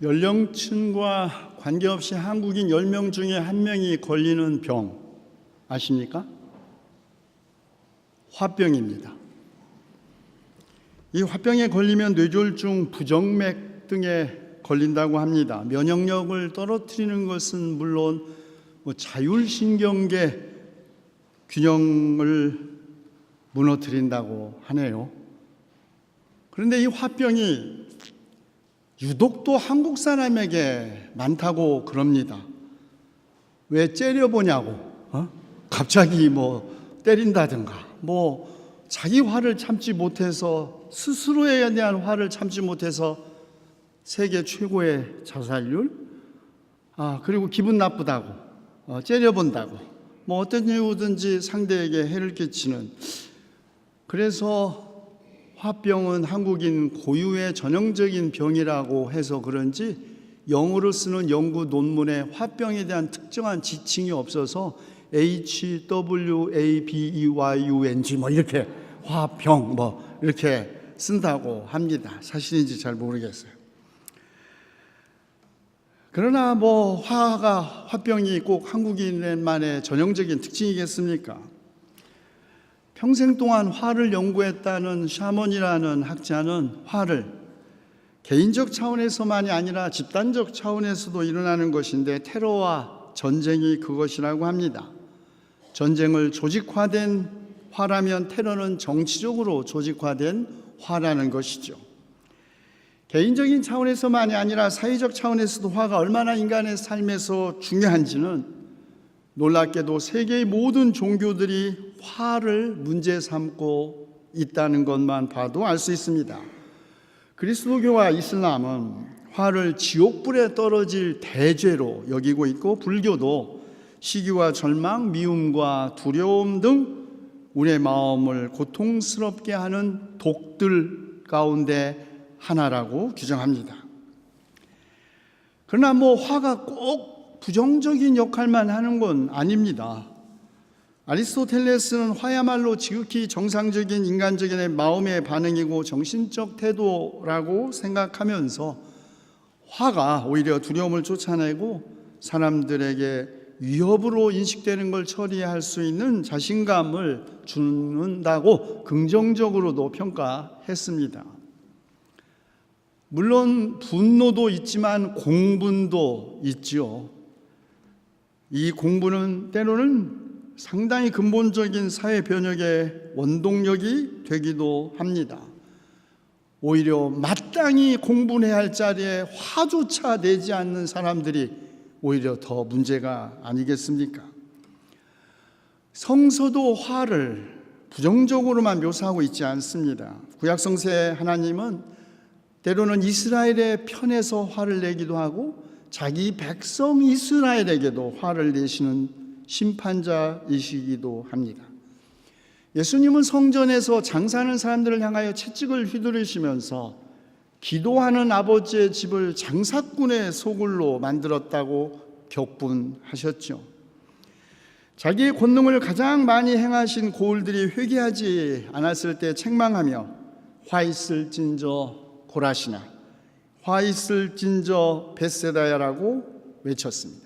연령층과 관계없이 한국인 10명 중에 1명이 걸리는 병 아십니까? 화병입니다. 이 화병에 걸리면 뇌졸중, 부정맥 등에 걸린다고 합니다. 면역력을 떨어뜨리는 것은 물론 자율신경계 균형을 무너뜨린다고 하네요. 그런데 이 화병이 유독 또 한국 사람에게 많다고 그럽니다. 왜 째려보냐고, 갑자기 때린다든가, 자기 화를 참지 못해서, 스스로에 대한 화를 참지 못해서 세계 최고의 자살률, 그리고 기분 나쁘다고, 째려본다고, 어떤 이유든지 상대에게 해를 끼치는, 그래서 화병은 한국인 고유의 전형적인 병이라고 해서 그런지 영어로 쓰는 연구 논문에 화병에 대한 특정한 지칭이 없어서 HWABEYUNG 이렇게 화병 이렇게 쓴다고 합니다. 사실인지 잘 모르겠어요. 그러나 화병이 꼭 한국인만의 전형적인 특징이겠습니까? 평생 동안 화를 연구했다는 샤먼이라는 학자는 화를 개인적 차원에서만이 아니라 집단적 차원에서도 일어나는 것인데 테러와 전쟁이 그것이라고 합니다. 전쟁을 조직화된 화라면 테러는 정치적으로 조직화된 화라는 것이죠. 개인적인 차원에서만이 아니라 사회적 차원에서도 화가 얼마나 인간의 삶에서 중요한지는 놀랍게도 세계의 모든 종교들이 화를 문제 삼고 있다는 것만 봐도 알 수 있습니다. 그리스도교와 이슬람은 화를 지옥불에 떨어질 대죄로 여기고 있고, 불교도 시기와 절망, 미움과 두려움 등 우리의 마음을 고통스럽게 하는 독들 가운데 하나라고 규정합니다. 그러나 화가 꼭 부정적인 역할만 하는 건 아닙니다. 아리스토텔레스는 화야말로 지극히 정상적인 인간적인 마음의 반응이고 정신적 태도라고 생각하면서 화가 오히려 두려움을 쫓아내고 사람들에게 위협으로 인식되는 걸 처리할 수 있는 자신감을 주는다고 긍정적으로도 평가했습니다. 물론 분노도 있지만 공분도 있지요. 이 공분은 때로는 상당히 근본적인 사회 변혁의 원동력이 되기도 합니다. 오히려 마땅히 공분해야 할 자리에 화조차 내지 않는 사람들이 오히려 더 문제가 아니겠습니까? 성서도 화를 부정적으로만 묘사하고 있지 않습니다. 구약 성서의 하나님은 때로는 이스라엘의 편에서 화를 내기도 하고 자기 백성 이스라엘에게도 화를 내시는 심판자이시기도 합니다. 예수님은 성전에서 장사하는 사람들을 향하여 채찍을 휘두르시면서 기도하는 아버지의 집을 장사꾼의 소굴로 만들었다고 격분하셨죠. 자기의 권능을 가장 많이 행하신 고을들이 회개하지 않았을 때 책망하며 화 있을진저 고라시나, 화 있을진저 벳세다야라고 외쳤습니다.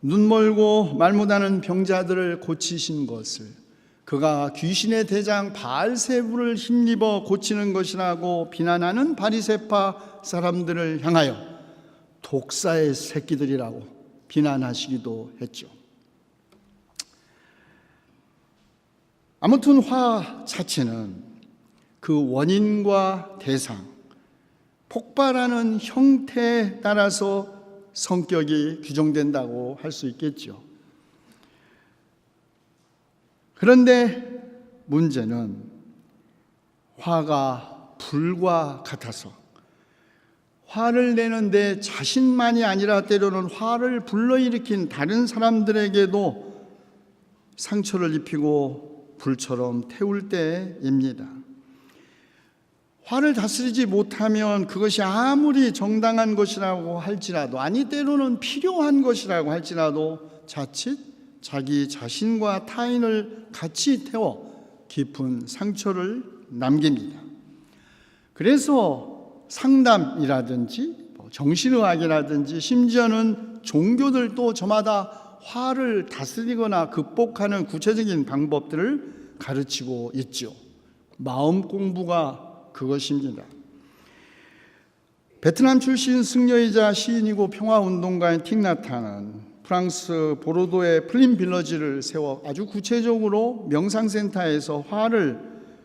눈 멀고 말 못하는 병자들을 고치신 것을 그가 귀신의 대장 바알세불을 힘입어 고치는 것이라고 비난하는 바리새파 사람들을 향하여 독사의 새끼들이라고 비난하시기도 했죠. 아무튼 화 자체는 그 원인과 대상, 폭발하는 형태에 따라서 성격이 규정된다고 할 수 있겠죠. 그런데 문제는 화가 불과 같아서 화를 내는데 자신만이 아니라 때로는 화를 불러일으킨 다른 사람들에게도 상처를 입히고 불처럼 태울 때입니다. 화를 다스리지 못하면 그것이 아무리 정당한 것이라고 할지라도, 아니 때로는 필요한 것이라고 할지라도 자칫 자기 자신과 타인을 같이 태워 깊은 상처를 남깁니다. 그래서 상담이라든지 정신의학이라든지 심지어는 종교들도 저마다 화를 다스리거나 극복하는 구체적인 방법들을 가르치고 있죠. 마음 공부가 그것입니다. 베트남 출신 승려이자 시인이고 평화운동가인 틱나타는 프랑스 보르도에 플린 빌러지를 세워 아주 구체적으로 명상센터에서 화를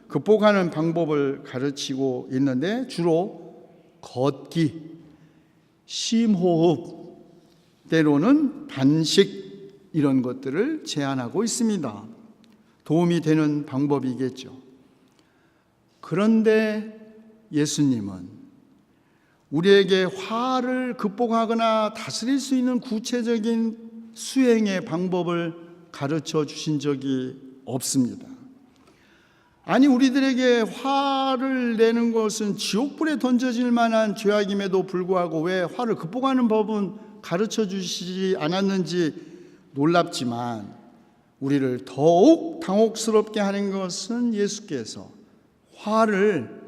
극복하는 방법을 가르치고 있는데 주로 걷기, 심호흡, 때로는 단식 이런 것들을 제안하고 있습니다. 도움이 되는 방법이겠죠. 그런데 예수님은 우리에게 화를 극복하거나 다스릴 수 있는 구체적인 수행의 방법을 가르쳐 주신 적이 없습니다. 아니, 우리들에게 화를 내는 것은 지옥불에 던져질 만한 죄악임에도 불구하고 왜 화를 극복하는 법은 가르쳐 주시지 않았는지 놀랍지만, 우리를 더욱 당혹스럽게 하는 것은 예수께서 화를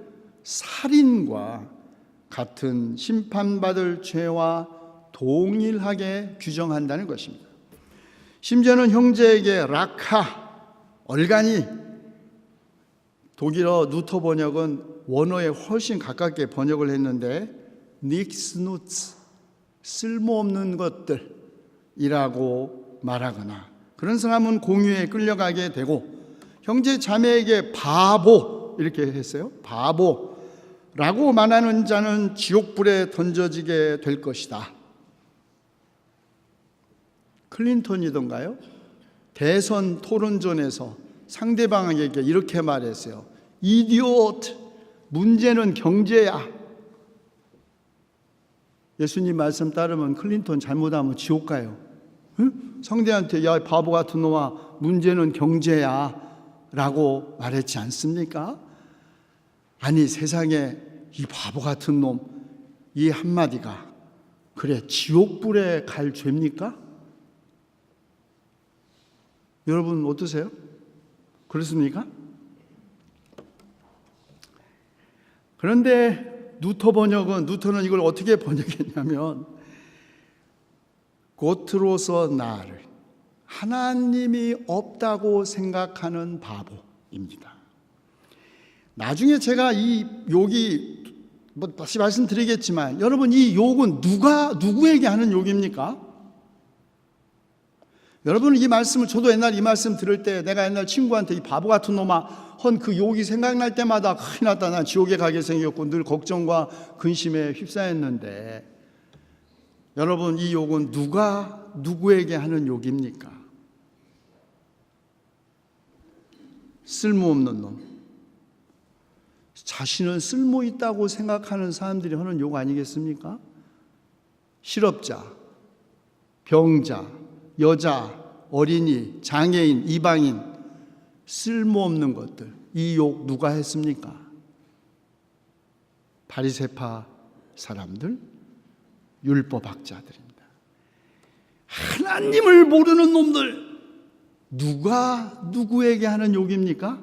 살인과 같은 심판받을 죄와 동일하게 규정한다는 것입니다. 심지어는 형제에게 라카, 얼간이, 독일어 누터 번역은 원어에 훨씬 가깝게 번역을 했는데 닉스누츠, 쓸모없는 것들이라고 말하거나, 그런 사람은 공유에 끌려가게 되고, 형제 자매에게 바보 이렇게 했어요. 바보라고 말하는 자는 지옥불에 던져지게 될 것이다. 클린턴이던가요? 대선 토론전에서 상대방에게 이렇게 말했어요. 이디오트, 문제는 경제야. 예수님 말씀 따르면 클린턴 잘못하면 지옥 가요. 응? 상대한테 야 바보 같은 놈아, 문제는 경제야 라고 말했지 않습니까? 아니, 세상에 이 바보 같은 놈, 이 한마디가 그래 지옥불에 갈 죄입니까? 여러분 어떠세요? 그렇습니까? 그런데 누터는 이걸 어떻게 번역했냐면, 겉으로서 나를 하나님이 없다고 생각하는 바보입니다. 나중에 제가 이 욕이 다시 말씀드리겠지만, 여러분 이 욕은 누구에게 하는 욕입니까? 여러분 이 말씀을, 저도 옛날 이 말씀 들을 때 내가 옛날 친구한테 이 바보 같은 놈아 헌 그 욕이 생각날 때마다 큰일 났다, 나 지옥에 가게 생겼고 늘 걱정과 근심에 휩싸였는데, 여러분 이 욕은 누구에게 하는 욕입니까? 쓸모없는 놈, 자신은 쓸모 있다고 생각하는 사람들이 하는 욕 아니겠습니까? 실업자, 병자, 여자, 어린이, 장애인, 이방인, 쓸모없는 것들, 이 욕 누가 했습니까? 바리새파 사람들, 율법학자들입니다. 하나님을 모르는 놈들, 누구에게 하는 욕입니까?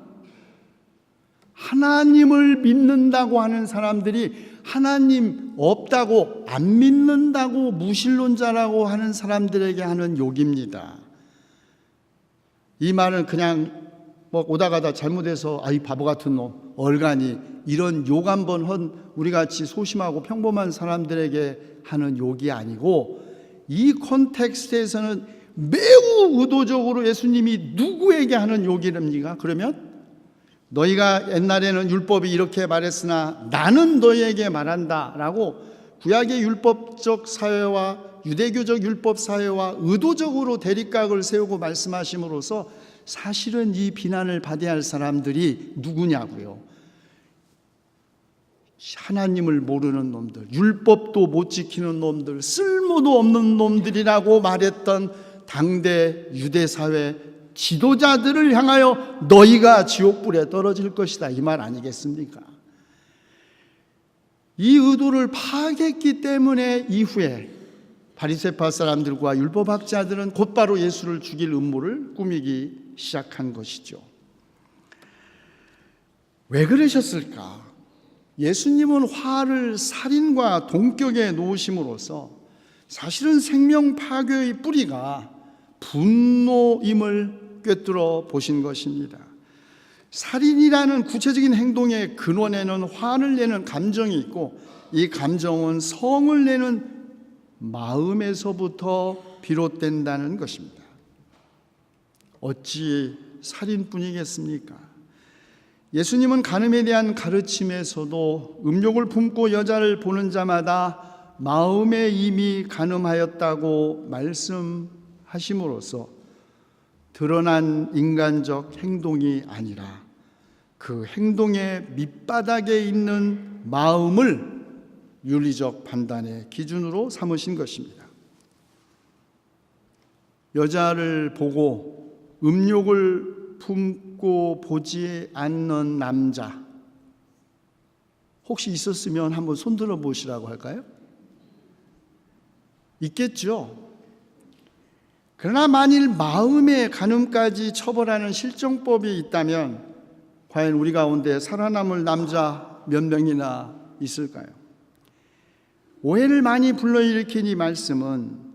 하나님을 믿는다고 하는 사람들이 하나님 없다고, 안 믿는다고 무신론자라고 하는 사람들에게 하는 욕입니다. 이 말은 그냥 오다 가다 잘못해서 이 바보 같은 놈, 얼간이, 이런 욕 한번 한 우리같이 소심하고 평범한 사람들에게 하는 욕이 아니고, 이 콘텍스트에서는 매우 의도적으로 예수님이 누구에게 하는 욕이랍니까? 그러면 너희가 옛날에는 율법이 이렇게 말했으나 나는 너희에게 말한다 라고 구약의 율법적 사회와 유대교적 율법 사회와 의도적으로 대립각을 세우고 말씀하심으로써 사실은 이 비난을 받아야 할 사람들이 누구냐고요. 하나님을 모르는 놈들, 율법도 못 지키는 놈들, 쓸모도 없는 놈들이라고 말했던 당대 유대사회 지도자들을 향하여 너희가 지옥불에 떨어질 것이다, 이 말 아니겠습니까? 이 의도를 파악했기 때문에 이후에 바리새파 사람들과 율법학자들은 곧바로 예수를 죽일 음모를 꾸미기 시작한 것이죠. 왜 그러셨을까? 예수님은 화를 살인과 동격에 놓으심으로써 사실은 생명 파괴의 뿌리가 분노임을 꿰뚫어 보신 것입니다. 살인이라는 구체적인 행동의 근원에는 화를 내는 감정이 있고, 이 감정은 성을 내는 마음에서부터 비롯된다는 것입니다. 어찌 살인뿐이겠습니까? 예수님은 간음에 대한 가르침에서도 음욕을 품고 여자를 보는 자마다 마음에 이미 간음하였다고 말씀하심으로써 드러난 인간적 행동이 아니라 그 행동의 밑바닥에 있는 마음을 윤리적 판단의 기준으로 삼으신 것입니다. 여자를 보고 음욕을 품고 보지 않는 남자, 혹시 있었으면 한번 손들어 보시라고 할까요? 있겠죠. 그러나 만일 마음의 간음까지 처벌하는 실정법이 있다면 과연 우리 가운데 살아남을 남자 몇 명이나 있을까요? 오해를 많이 불러일으킨 이 말씀은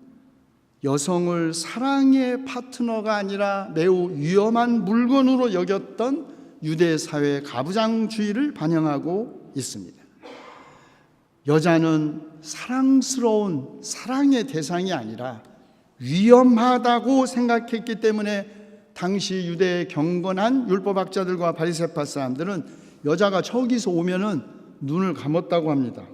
여성을 사랑의 파트너가 아니라 매우 위험한 물건으로 여겼던 유대 사회의 가부장주의를 반영하고 있습니다. 여자는 사랑스러운 사랑의 대상이 아니라 위험하다고 생각했기 때문에 당시 유대의 경건한 율법학자들과 바리새파 사람들은 여자가 저기서 오면은 눈을 감았다고 합니다.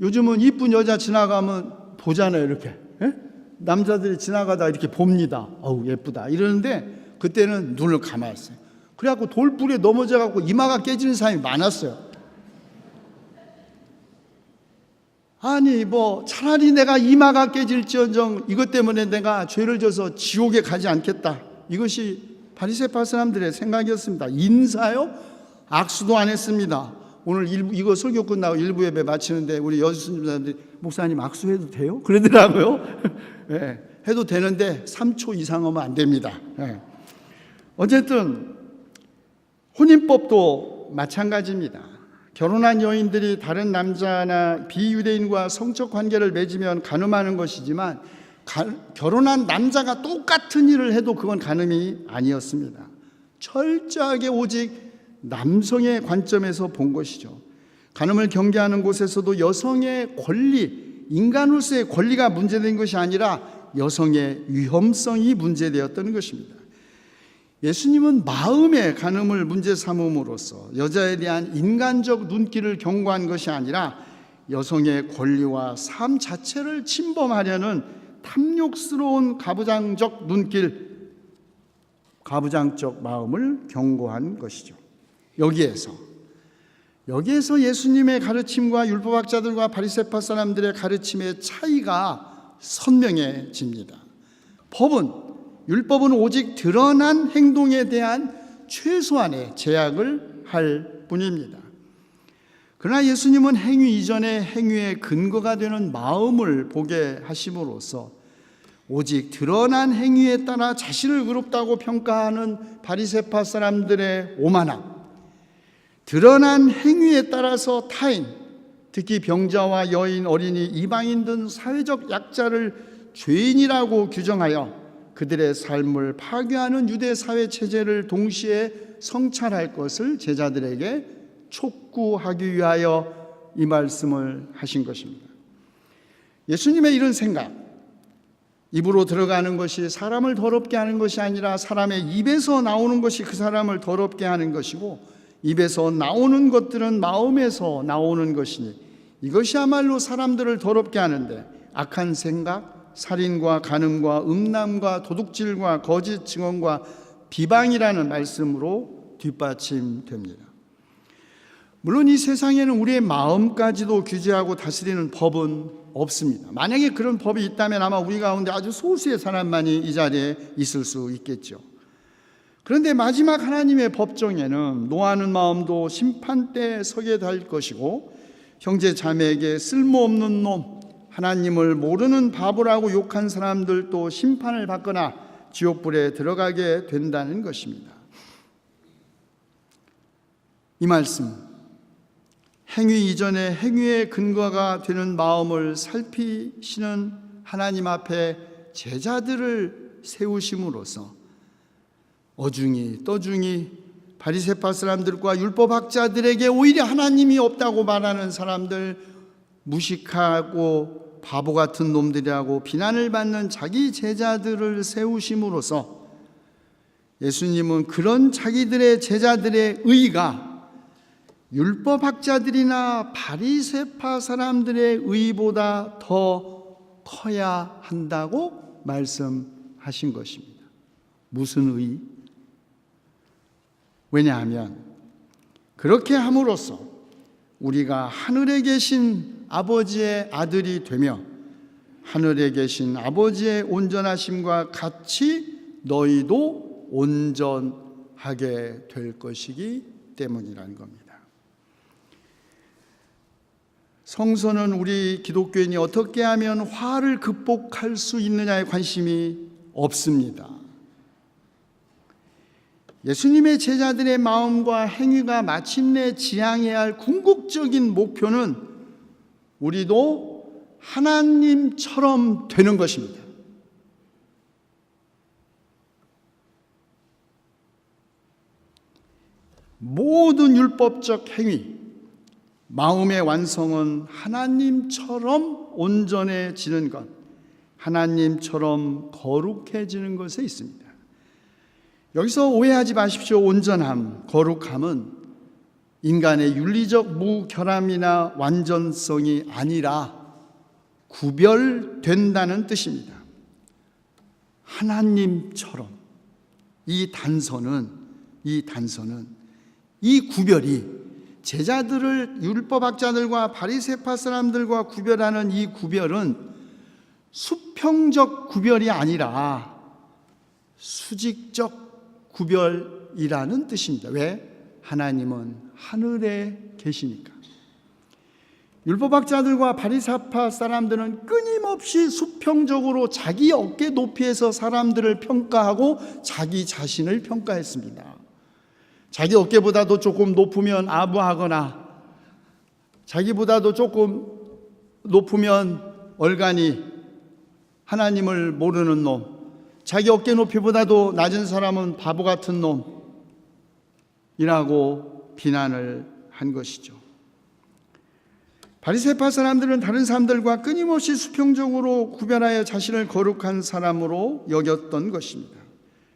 요즘은 이쁜 여자 지나가면 보잖아요, 이렇게. 에? 남자들이 지나가다 이렇게 봅니다. 어우, 예쁘다. 이러는데 그때는 눈을 감았어요. 그래갖고 돌불에 넘어져갖고 이마가 깨지는 사람이 많았어요. 아니, 차라리 내가 이마가 깨질지언정 이것 때문에 내가 죄를 져서 지옥에 가지 않겠다. 이것이 바리새파 사람들의 생각이었습니다. 인사요? 악수도 안 했습니다. 오늘 이거 설교 끝나고 일부 예배 마치는데 우리 여수님들이 목사님 악수해도 돼요? 그러더라고요. 네, 해도 되는데 3초 이상 하면 안 됩니다. 네. 어쨌든 혼인법도 마찬가지입니다. 결혼한 여인들이 다른 남자나 비유대인과 성적 관계를 맺으면 간음하는 것이지만 결혼한 남자가 똑같은 일을 해도 그건 간음이 아니었습니다. 철저하게 오직 남성의 관점에서 본 것이죠. 간음을 경계하는 곳에서도 여성의 권리, 인간으로서의 권리가 문제된 것이 아니라 여성의 위험성이 문제되었던 것입니다. 예수님은 마음의 간음을 문제 삼음으로써 여자에 대한 인간적 눈길을 경고한 것이 아니라 여성의 권리와 삶 자체를 침범하려는 탐욕스러운 가부장적 눈길, 가부장적 마음을 경고한 것이죠. 여기에서 예수님의 가르침과 율법학자들과 바리새파 사람들의 가르침의 차이가 선명해집니다. 율법은 오직 드러난 행동에 대한 최소한의 제약을 할 뿐입니다. 그러나 예수님은 행위 이전에 행위의 근거가 되는 마음을 보게 하심으로써 오직 드러난 행위에 따라 자신을 의롭다고 평가하는 바리새파 사람들의 오만함, 드러난 행위에 따라서 타인, 특히 병자와 여인, 어린이, 이방인 등 사회적 약자를 죄인이라고 규정하여 그들의 삶을 파괴하는 유대 사회 체제를 동시에 성찰할 것을 제자들에게 촉구하기 위하여 이 말씀을 하신 것입니다. 예수님의 이런 생각, 입으로 들어가는 것이 사람을 더럽게 하는 것이 아니라 사람의 입에서 나오는 것이 그 사람을 더럽게 하는 것이고, 입에서 나오는 것들은 마음에서 나오는 것이니 이것이야말로 사람들을 더럽게 하는데 악한 생각, 살인과 간음과 음란과 도둑질과 거짓 증언과 비방이라는 말씀으로 뒷받침됩니다. 물론 이 세상에는 우리의 마음까지도 규제하고 다스리는 법은 없습니다. 만약에 그런 법이 있다면 아마 우리 가운데 아주 소수의 사람만이 이 자리에 있을 수 있겠죠. 그런데 마지막 하나님의 법정에는 노하는 마음도 심판대에 서게 될 것이고, 형제 자매에게 쓸모없는 놈, 하나님을 모르는 바보라고 욕한 사람들도 심판을 받거나 지옥불에 들어가게 된다는 것입니다. 이 말씀, 행위 이전에 행위의 근거가 되는 마음을 살피시는 하나님 앞에 제자들을 세우심으로써 어중이 떠중이 바리새파 사람들과 율법학자들에게 오히려 하나님이 없다고 말하는 사람들, 무식하고 바보 같은 놈들이라고 비난을 받는 자기 제자들을 세우심으로써 예수님은 그런 자기들의 제자들의 의가 율법학자들이나 바리새파 사람들의 의보다 더 커야 한다고 말씀하신 것입니다. 무슨 의? 왜냐하면 그렇게 함으로써 우리가 하늘에 계신 아버지의 아들이 되며 하늘에 계신 아버지의 온전하심과 같이 너희도 온전하게 될 것이기 때문이라는 겁니다. 성서는 우리 기독교인이 어떻게 하면 화를 극복할 수 있느냐에 관심이 없습니다. 예수님의 제자들의 마음과 행위가 마침내 지향해야 할 궁극적인 목표는 우리도 하나님처럼 되는 것입니다. 모든 율법적 행위, 마음의 완성은 하나님처럼 온전해지는 것, 하나님처럼 거룩해지는 것에 있습니다. 여기서 오해하지 마십시오. 온전함, 거룩함은 인간의 윤리적 무결함이나 완전성이 아니라 구별된다는 뜻입니다. 하나님처럼 이 단서는 이 구별이 제자들을 율법학자들과 바리새파 사람들과 구별하는 이 구별은 수평적 구별이 아니라 수직적 구별이라는 뜻입니다. 왜? 하나님은 하늘에 계시니까. 율법학자들과 바리새파 사람들은 끊임없이 수평적으로 자기 어깨 높이에서 사람들을 평가하고 자기 자신을 평가했습니다. 자기 어깨보다도 조금 높으면 아부하거나 자기보다도 조금 높으면 얼간이 하나님을 모르는 놈, 자기 어깨 높이보다도 낮은 사람은 바보 같은 놈이라고 비난을 한 것이죠. 바리새파 사람들은 다른 사람들과 끊임없이 수평적으로 구별하여 자신을 거룩한 사람으로 여겼던 것입니다.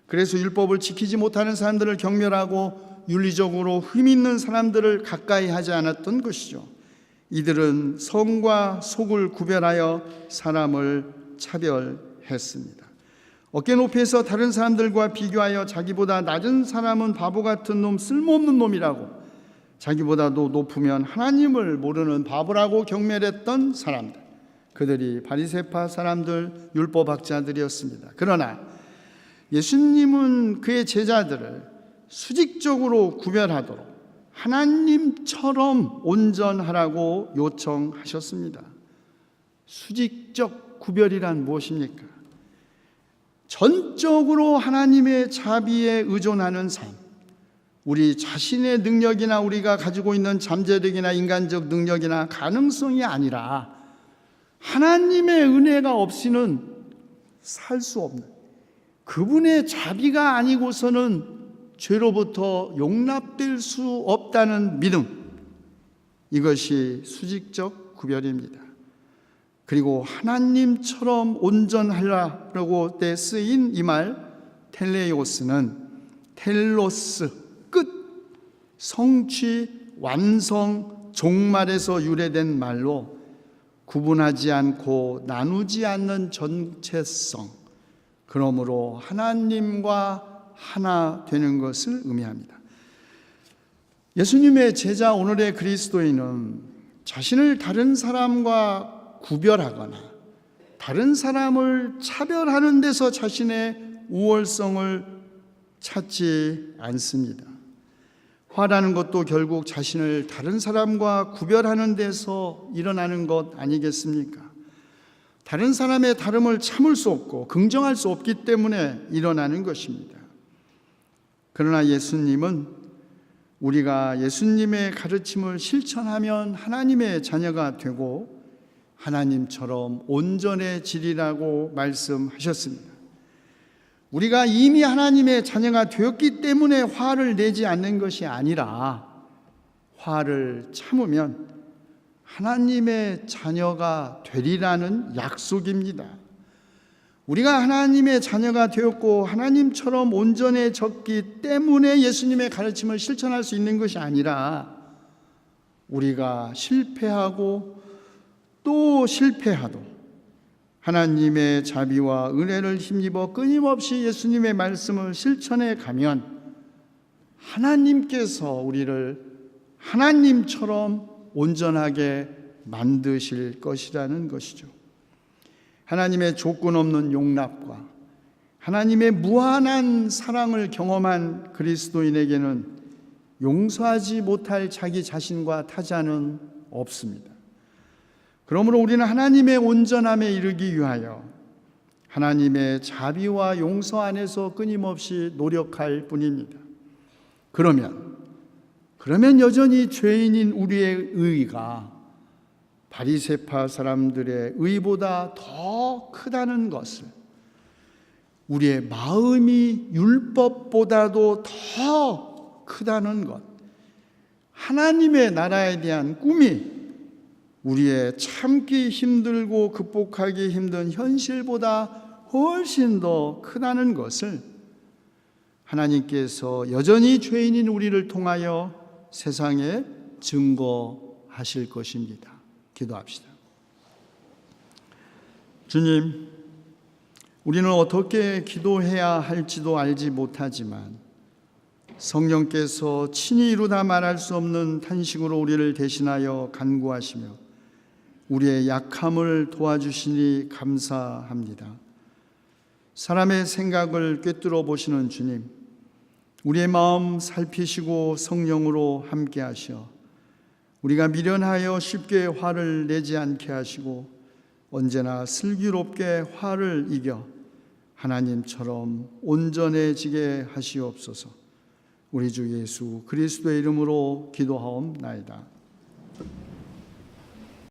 그래서 율법을 지키지 못하는 사람들을 경멸하고 윤리적으로 흠 있는 사람들을 가까이 하지 않았던 것이죠. 이들은 성과 속을 구별하여 사람을 차별했습니다. 어깨 높이에서 다른 사람들과 비교하여 자기보다 낮은 사람은 바보 같은 놈, 쓸모없는 놈이라고, 자기보다도 높으면 하나님을 모르는 바보라고 경멸했던 사람들, 그들이 바리새파 사람들, 율법학자들이었습니다. 그러나 예수님은 그의 제자들을 수직적으로 구별하도록 하나님처럼 온전하라고 요청하셨습니다. 수직적 구별이란 무엇입니까? 전적으로 하나님의 자비에 의존하는 삶, 우리 자신의 능력이나 우리가 가지고 있는 잠재력이나 인간적 능력이나 가능성이 아니라 하나님의 은혜가 없이는 살 수 없는, 그분의 자비가 아니고서는 죄로부터 용납될 수 없다는 믿음, 이것이 수직적 구별입니다. 그리고 하나님처럼 온전하라고 때 쓰인 이 말 텔레오스는 텔로스, 끝, 성취, 완성, 종말에서 유래된 말로 구분하지 않고 나누지 않는 전체성, 그러므로 하나님과 하나 되는 것을 의미합니다. 예수님의 제자 오늘의 그리스도인은 자신을 다른 사람과 구별하거나 다른 사람을 차별하는 데서 자신의 우월성을 찾지 않습니다. 화라는 것도 결국 자신을 다른 사람과 구별하는 데서 일어나는 것 아니겠습니까? 다른 사람의 다름을 참을 수 없고 긍정할 수 없기 때문에 일어나는 것입니다. 그러나 예수님은 우리가 예수님의 가르침을 실천하면 하나님의 자녀가 되고 하나님처럼 온전해지리라고 말씀하셨습니다. 우리가 이미 하나님의 자녀가 되었기 때문에 화를 내지 않는 것이 아니라 화를 참으면 하나님의 자녀가 되리라는 약속입니다. 우리가 하나님의 자녀가 되었고 하나님처럼 온전해졌기 때문에 예수님의 가르침을 실천할 수 있는 것이 아니라 우리가 실패하고 또 실패하도 하나님의 자비와 은혜를 힘입어 끊임없이 예수님의 말씀을 실천해 가면 하나님께서 우리를 하나님처럼 온전하게 만드실 것이라는 것이죠. 하나님의 조건 없는 용납과 하나님의 무한한 사랑을 경험한 그리스도인에게는 용서하지 못할 자기 자신과 타자는 없습니다. 그러므로 우리는 하나님의 온전함에 이르기 위하여 하나님의 자비와 용서 안에서 끊임없이 노력할 뿐입니다. 그러면 여전히 죄인인 우리의 의가 바리새파 사람들의 의보다 더 크다는 것을, 우리의 마음이 율법보다도 더 크다는 것, 하나님의 나라에 대한 꿈이 우리의 참기 힘들고 극복하기 힘든 현실보다 훨씬 더 크다는 것을 하나님께서 여전히 죄인인 우리를 통하여 세상에 증거하실 것입니다. 기도합시다. 주님, 우리는 어떻게 기도해야 할지도 알지 못하지만 성령께서 친히 이루다 말할 수 없는 탄식으로 우리를 대신하여 간구하시며 우리의 약함을 도와주시니 감사합니다. 사람의 생각을 꿰뚫어 보시는 주님, 우리의 마음 살피시고 성령으로 함께 하셔 우리가 미련하여 쉽게 화를 내지 않게 하시고 언제나 슬기롭게 화를 이겨 하나님처럼 온전해지게 하시옵소서. 우리 주 예수 그리스도의 이름으로 기도하옵나이다.